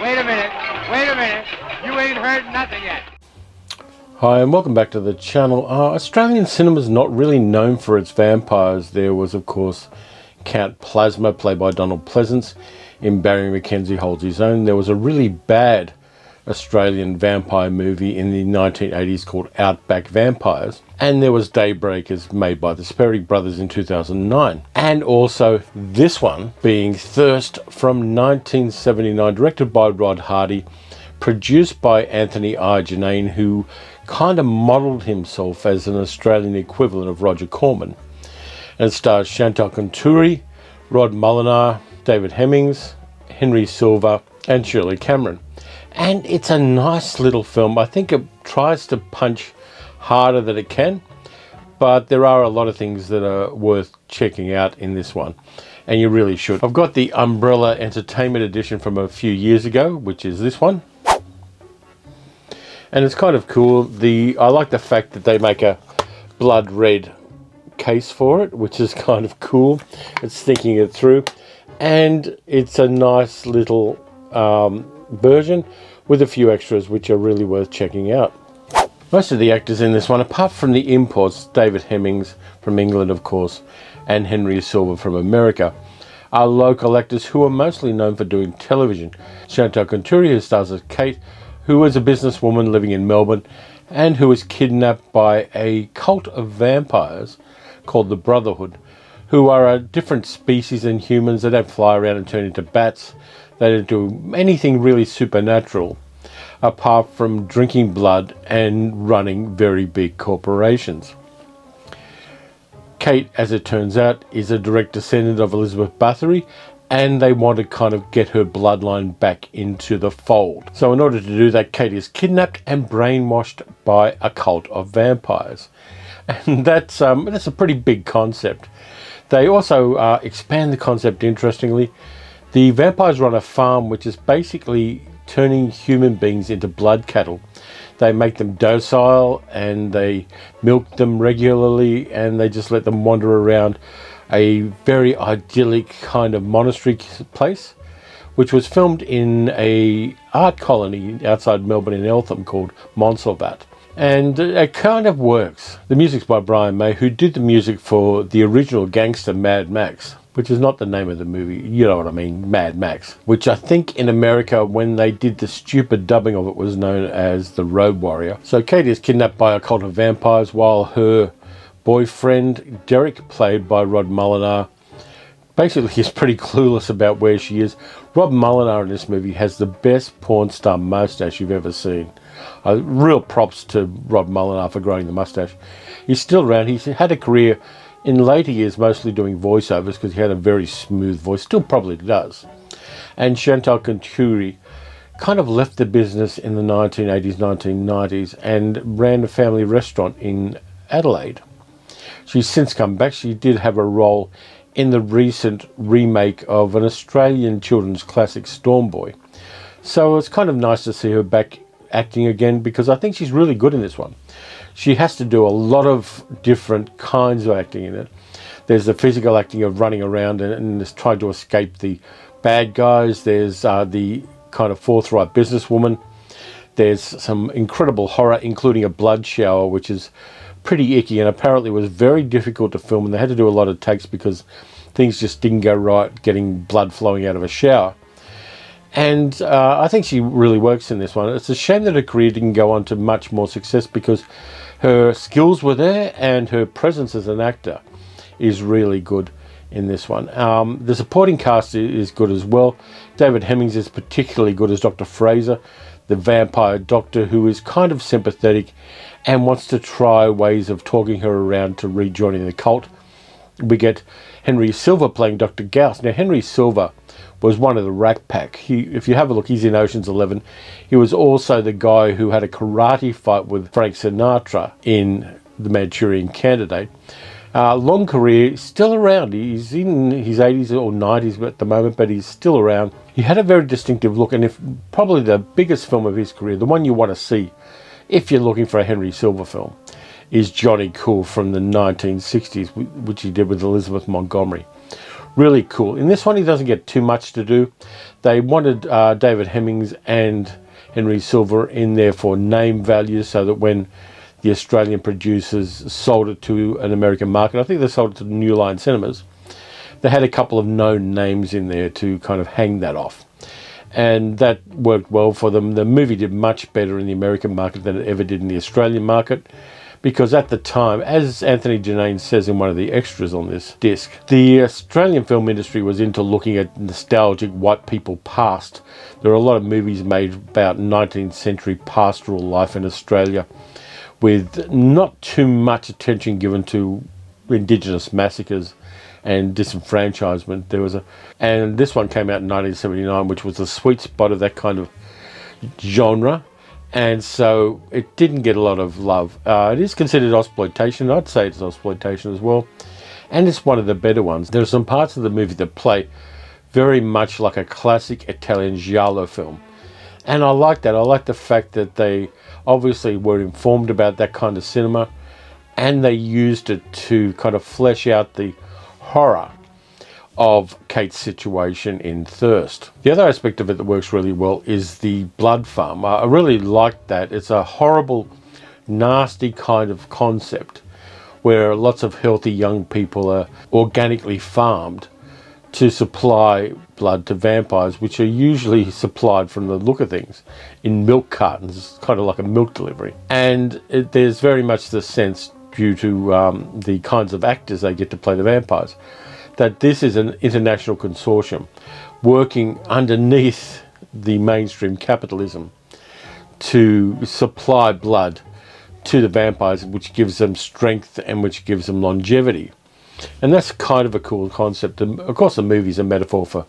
Wait a minute. You ain't heard nothing yet. Hi and welcome back to the channel. Australian cinema is not really known for its vampires. There was of course Count Plasma, played by Donald Pleasance, in Barry Mackenzie Holds His Own. There was a really bad Australian vampire movie in the 1980s called Outback Vampires, and there was Daybreakers, made by the Sperry Brothers in 2009, and also this one being Thirst from 1979, directed by Rod Hardy, produced by Anthony Arginane, who kind of modelled himself as an Australian equivalent of Roger Corman. And it stars Chantal Contouri, Rod Mullinar, David Hemmings, Henry Silva, and Shirley Cameron. And it's a nice little film. I think it tries to punch harder than it can, but there are a lot of things that are worth checking out in this one, and you really should. I've got the Umbrella Entertainment edition from a few years ago, which is this one. And it's kind of cool. I like the fact that they make a blood red case for it, which is kind of cool. It's thinking it through, and it's a nice little version with a few extras which are really worth checking out. Most of the actors in this one, apart from the imports, David Hemmings from England of course, and Henry Silva from America, are local actors who are mostly known for doing television. Chantal Contouri, who stars as Kate, who is a businesswoman living in Melbourne and who is kidnapped by a cult of vampires called the Brotherhood, who are a different species than humans. They don't fly around and turn into bats. They don't do anything really supernatural apart from drinking blood and running very big corporations. Kate, as it turns out, is a direct descendant of Elizabeth Bathory, and they want to kind of get her bloodline back into the fold. So in order to do that, Kate is kidnapped and brainwashed by a cult of vampires. And that's a pretty big concept. They also expand the concept interestingly. The vampires run a farm which is basically turning human beings into blood cattle. They make them docile and they milk them regularly, and they just let them wander around a very idyllic kind of monastery place, which was filmed in a art colony outside Melbourne in Eltham called Montsalvat. And it kind of works. The music's by Brian May, who did the music for the original gangster Mad Max, which is not the name of the movie, you know what I mean, Mad Max, which I think in America, when they did the stupid dubbing of it, was known as The Road Warrior. So Kate is kidnapped by a cult of vampires while her boyfriend, Derek, played by Rod Mullinar, basically is pretty clueless about where she is. Rod Mullinar in this movie has the best porn star mustache you've ever seen. Real props to Rod Mullinar for growing the mustache. He's still around. He's had a career in later years mostly doing voiceovers because he had a very smooth voice, still probably does. And Chantal Contouri kind of left the business in the 1980s, 1990s and ran a family restaurant in Adelaide. She's since come back. She did have a role in the recent remake of an Australian children's classic, Storm Boy. So it's kind of nice to see her back acting again, because I think she's really good in this one. She has to do a lot of different kinds of acting in it. There's the physical acting of running around and trying to escape the bad guys. There's the kind of forthright businesswoman. There's some incredible horror, including a blood shower, which is pretty icky and apparently was very difficult to film, and they had to do a lot of takes because things just didn't go right, getting blood flowing out of a shower. And I think she really works in this one. It's a shame that her career didn't go on to much more success, because her skills were there and her presence as an actor is really good in this one. The supporting cast is good as well. David Hemmings is particularly good as Dr. Fraser, the vampire doctor who is kind of sympathetic and wants to try ways of talking her around to rejoining the cult. We get Henry Silva playing Dr. Gauss. Now, Henry Silva was one of the Rat Pack. If you have a look, he's in Ocean's 11. He was also the guy who had a karate fight with Frank Sinatra in The Manchurian Candidate. Long career, still around. He's in his 80s or 90s at the moment, but he's still around. He had a very distinctive look, and probably the biggest film of his career, the one you want to see if you're looking for a Henry Silva film, is Johnny Cool from the 1960s, which he did with Elizabeth Montgomery. Really cool. In this one, he doesn't get too much to do. They wanted David Hemmings and Henry Silva in there for name value, so that when the Australian producers sold it to an American market, I think they sold it to New Line Cinemas, they had a couple of known names in there to kind of hang that off. And that worked well for them. The movie did much better in the American market than it ever did in the Australian market, because at the time, as Anthony Jannane says in one of the extras on this disc, the Australian film industry was into looking at nostalgic white people past. There are a lot of movies made about 19th century pastoral life in Australia, with not too much attention given to Indigenous massacres and disenfranchisement. And this one came out in 1979, which was the sweet spot of that kind of genre. And so it didn't get a lot of love. It is considered Ozploitation. I'd say it's Ozploitation as well. And it's one of the better ones. There are some parts of the movie that play very much like a classic Italian giallo film. And I like that. I like the fact that they obviously were informed about that kind of cinema, and they used it to kind of flesh out the horror of Kate's situation in Thirst. The other aspect of it that works really well is the blood farm. I really like that. It's a horrible, nasty kind of concept where lots of healthy young people are organically farmed to supply blood to vampires, which are usually supplied, from the look of things, in milk cartons, kind of like a milk delivery. And there's very much the sense, due to the kinds of actors they get to play the vampires, that this is an international consortium working underneath the mainstream capitalism to supply blood to the vampires, which gives them strength and which gives them longevity. And that's kind of a cool concept. And of course, the movie's a metaphor for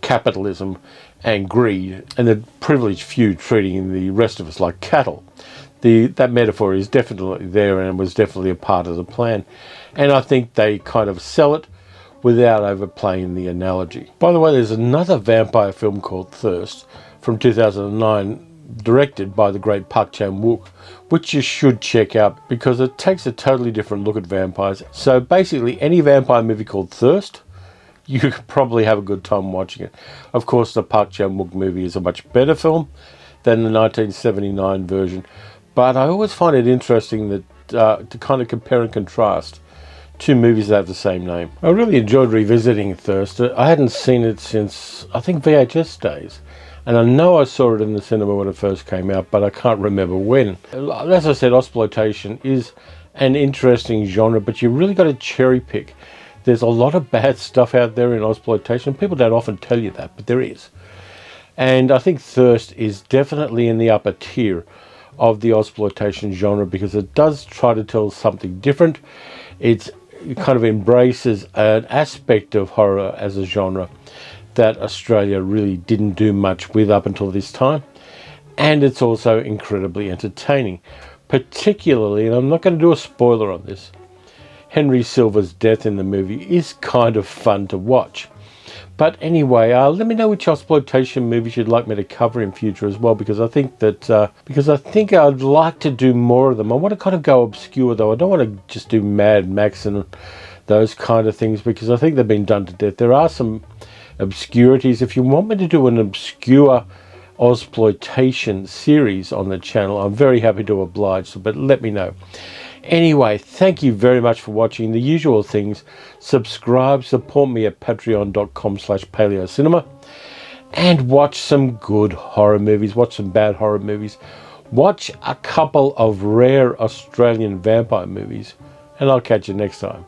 capitalism and greed, and the privileged few treating the rest of us like cattle. That metaphor is definitely there and was definitely a part of the plan. And I think they kind of sell it without overplaying the analogy. By the way, there's another vampire film called Thirst from 2009, directed by the great Park Chan-wook, which you should check out because it takes a totally different look at vampires. So basically, any vampire movie called Thirst, you could probably have a good time watching it. Of course, the Park Chan-wook movie is a much better film than the 1979 version, but I always find it interesting that to kind of compare and contrast two movies that have the same name. I really enjoyed revisiting Thirst. I hadn't seen it since, I think, VHS days. And I know I saw it in the cinema when it first came out, but I can't remember when. As I said, Ozploitation is an interesting genre, but you really got to cherry pick. There's a lot of bad stuff out there in Ozploitation. People don't often tell you that, but there is. And I think Thirst is definitely in the upper tier of the Ozploitation genre because it does try to tell something different. It kind of embraces an aspect of horror as a genre that Australia really didn't do much with up until this time. And it's also incredibly entertaining. Particularly, and I'm not going to do a spoiler on this, Henry Silva's death in the movie is kind of fun to watch. But anyway, let me know which Ozploitation movies you'd like me to cover in future as well, because I think I'd like to do more of them. I want to kind of go obscure though. I don't want to just do Mad Max and those kind of things because I think they've been done to death. There are some obscurities. If you want me to do an obscure Ozploitation series on the channel, I'm very happy to oblige, but let me know. Anyway, thank you very much for watching. The usual things: subscribe, support me at patreon.com/paleocinema, and watch some good horror movies, watch some bad horror movies, watch a couple of rare Australian vampire movies, and I'll catch you next time.